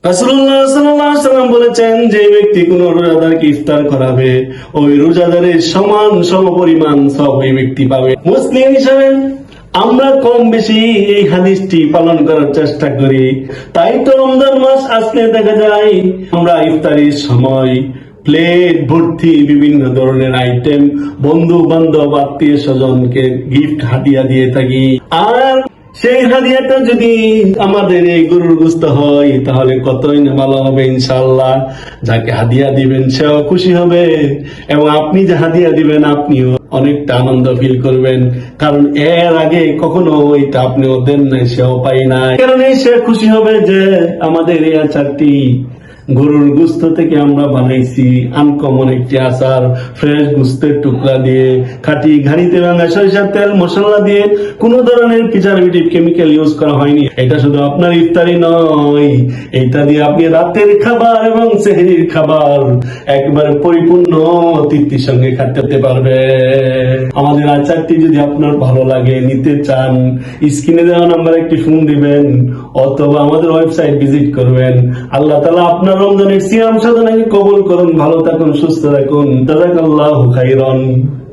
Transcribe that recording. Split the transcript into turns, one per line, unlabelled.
রাসূলুল্লাহ সাল্লাল্লাহু আলাইহি ওয়াসাল্লাম বলেছেন, যে ব্যক্তি কোন রোজাদারকে ইফতার করাবে, ওই রোজাদারের সমান সমপরিমাণ সওয়াব ওই ব্যক্তি পাবে। মুসলিম হিসেবে আমরা কম বেশি এই হাদিসটি পালন করার চেষ্টা করি। তাই তো রমজান মাস আসলে দেখা যায় আমরা ইফতারির সময় প্লেট ভর্তি বিভিন্ন ধরনের আইটেম বন্ধু বান্ধব আত্মীয় স্বজনকে গিফট হাদিয়া দিয়ে থাকি। আর সেই হাদিয়াটা যদি আমাদের এই গরুর গোশত হয় তাহলে কতই না ভালো হবে ইনশাআল্লাহ। যাকে হাদিয়া দিবেন সেও খুশি হবে, এবং আপনি যে হাদিয়া দিবেন আপনিও অনেকটা আনন্দ ফিল করবেন, কারণ এর আগে কখনো ওইটা আপনিও দেন নাই, সেও পাই নাই। কারণে সে খুশি হবে যে আমাদের এই আচারটি গরুর গোশত থেকে আমরা বানাইছি, আনকমন একটি আচার, ফ্রেশ গোশতের টুকরা দিয়ে, খাঁটি ঘানিতে ভাঙা সরিষার তেল মশলা দিয়ে, কোন ধরনের প্রিজারভেটিভ কেমিক্যাল ইউজ করা হয়নি। এটা শুধু আপনার ইফতারি নয়, এটা দিয়ে আপনি রাতের খাবার এবং সেহরির খাবার একবারে পরিপূর্ণ তৃপ্তির সঙ্গে খেতে পারবে। আমাদের আচারটি যদি আপনার ভালো লাগে, নিতে চান, স্ক্রিনে দেওয়া নাম্বারে একটি ফোন দিবেন অথবা আমাদের ওয়েবসাইট ভিজিট করবেন। আল্লাহ তাআলা আপনার রমজানের সিয়াম সাধনাকে কবুল করুন। ভালো থাকুন, সুস্থ থাকুন। জাযাকাল্লাহু খাইরান।